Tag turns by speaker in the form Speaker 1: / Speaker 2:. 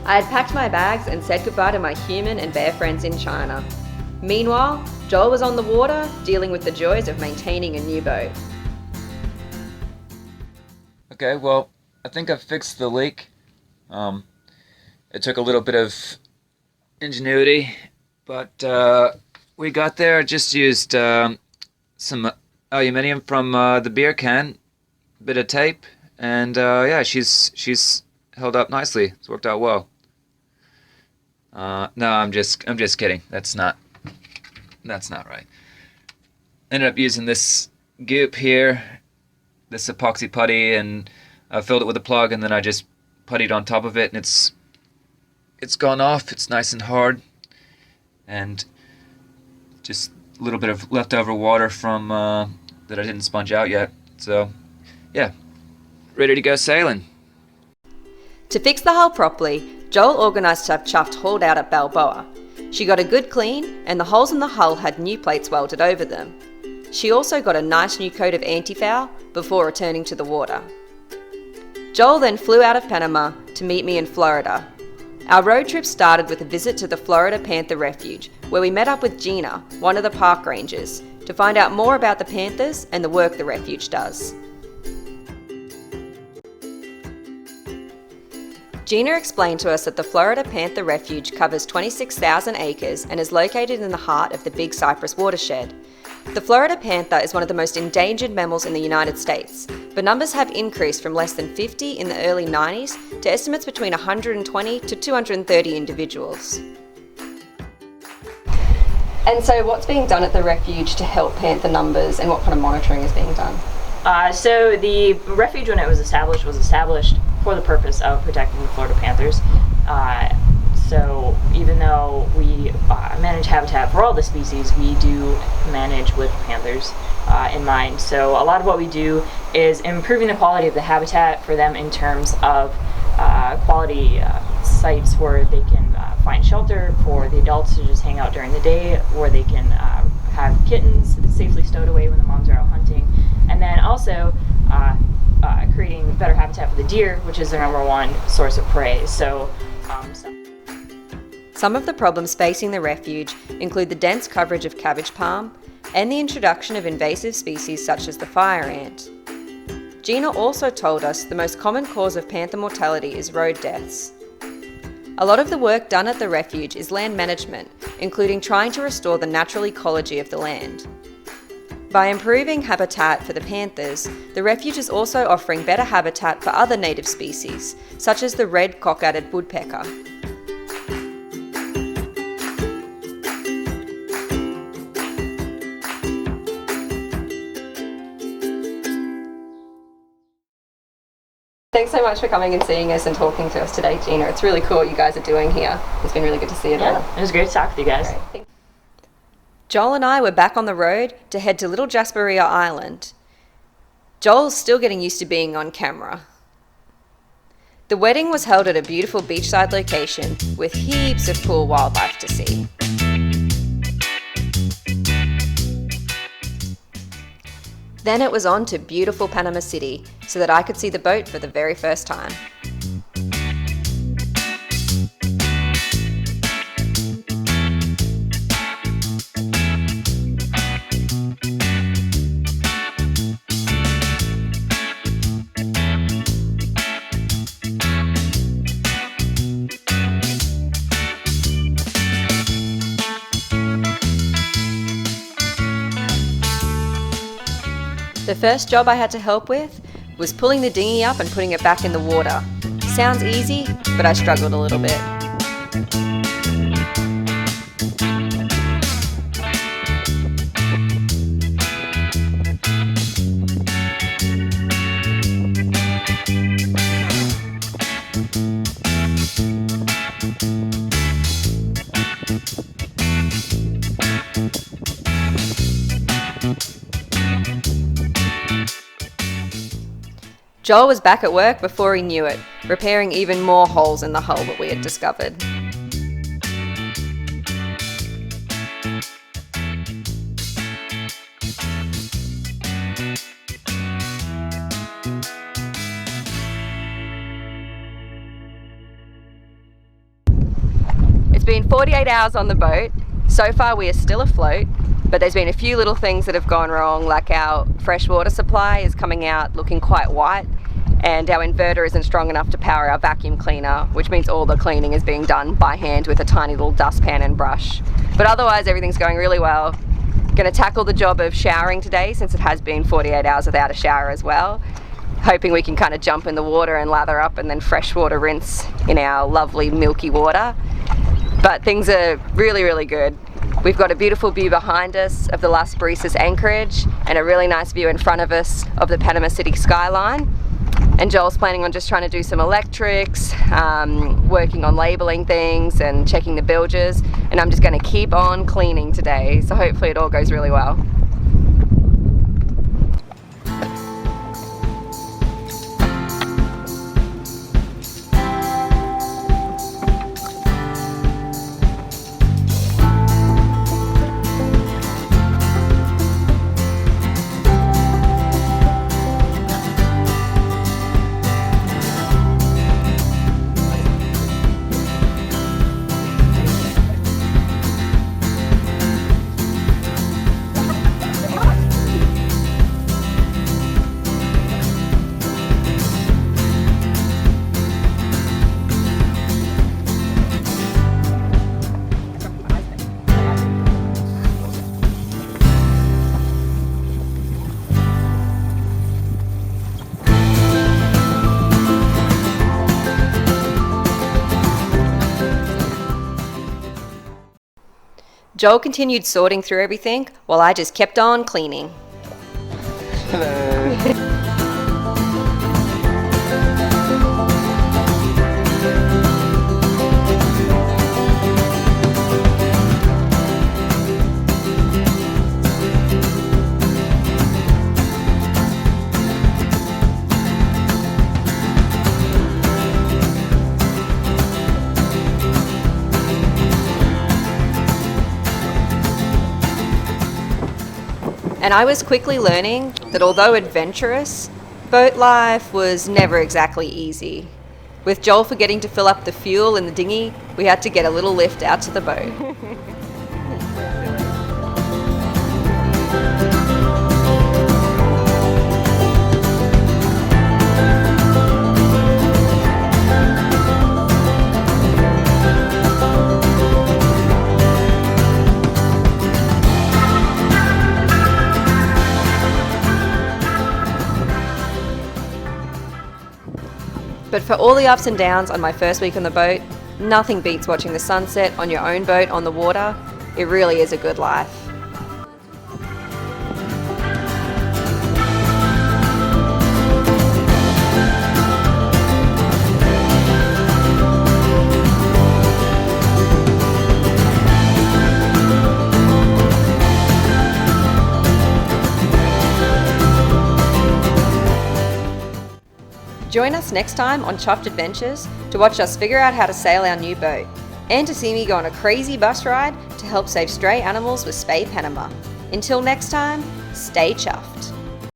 Speaker 1: I had packed my bags and said goodbye to my human and bear friends in China. Meanwhile, Joel was on the water, dealing with the joys of maintaining a new boat.
Speaker 2: Okay, well, I think I've fixed the leak. It took a little bit of ingenuity, but we got there. I just used some aluminium from the beer can, a bit of tape, and yeah, she's held up nicely. It's worked out well. No, I'm just kidding. That's not right. Ended up using this goop here, this epoxy putty, and I filled it with a plug, and then I just puttied on top of it, and it's gone off. It's nice and hard, and just a little bit of leftover water from that I didn't sponge out yet. So yeah, ready to go sailing.
Speaker 1: To fix the hull properly, Joel organised to have Chuffed hauled out at Balboa. She got a good clean, and the holes in the hull had new plates welded over them. She also got a nice new coat of anti-foul before returning to the water. Joel then flew out of Panama to meet me in Florida. Our road trip started with a visit to the Florida Panther Refuge, where we met up with Gina, one of the park rangers, to find out more about the panthers and the work the refuge does. Gina explained to us that the Florida Panther Refuge covers 26,000 acres and is located in the heart of the Big Cypress watershed. The Florida panther is one of the most endangered mammals in the United States, but numbers have increased from less than 50 in the early 90s to estimates between 120 to 230 individuals. And so what's being done at the refuge to help panther numbers, and what kind of monitoring is being done?
Speaker 3: So the refuge, when it was established for the purpose of protecting the Florida panthers. So even though we manage habitat for all the species, we do manage with panthers in mind. So a lot of what we do is improving the quality of the habitat for them in terms of quality sites where they can find shelter for the adults to just hang out during the day, where they can have kittens safely stowed away when the moms are out hunting, and then also creating better habitat for the deer, which is their number one source of prey. So
Speaker 1: some of the problems facing the refuge include the dense coverage of cabbage palm and the introduction of invasive species such as the fire ant. Gina also told us the most common cause of panther mortality is road deaths. A lot of the work done at the refuge is land management, including trying to restore the natural ecology of the land. By improving habitat for the panthers, the refuge is also offering better habitat for other native species, such as the red cockaded woodpecker. Thanks so much for coming and seeing us and talking to us today, Gina. It's really cool what you guys are doing here. It's been really good to see it all.
Speaker 3: It was great to talk with you guys.
Speaker 1: Great. Joel and I were back on the road to head to Little Jasperia Island. Joel's still getting used to being on camera. The wedding was held at a beautiful beachside location with heaps of cool wildlife to see. Then it was on to beautiful Panama City so that I could see the boat for the very first time. The first job I had to help with was pulling the dinghy up and putting it back in the water. Sounds easy, but I struggled a little bit. Joel was back at work before he knew it, repairing even more holes in the hull that we had discovered. been 48 hours on the boat. So far we are still afloat, but there's been a few little things that have gone wrong, like our freshwater supply is coming out looking quite white, and our inverter isn't strong enough to power our vacuum cleaner, which means all the cleaning is being done by hand with a tiny little dustpan and brush. But otherwise everything's going really well. Going to tackle the job of showering today, since it has been 48 hours without a shower as well. Hoping we can kind of jump in the water and lather up and then freshwater rinse in our lovely milky water. But things are really, really good. We've got a beautiful view behind us of the Las Brisas anchorage and a really nice view in front of us of the Panama City skyline. And Joel's planning on just trying to do some electrics, working on labeling things and checking the bilges. And I'm just going to keep on cleaning today, so hopefully it all goes really well. Joel continued sorting through everything while I just kept on cleaning.
Speaker 2: Hello.
Speaker 1: And I was quickly learning that although adventurous, boat life was never exactly easy. With Joel forgetting to fill up the fuel in the dinghy, we had to get a little lift out to the boat. But for all the ups and downs on my first week on the boat, nothing beats watching the sunset on your own boat on the water. It really is a good life. Join us next time on Chuffed Adventures to watch us figure out how to sail our new boat, and to see me go on a crazy bus ride to help save stray animals with Spay Panama. Until next time, stay chuffed.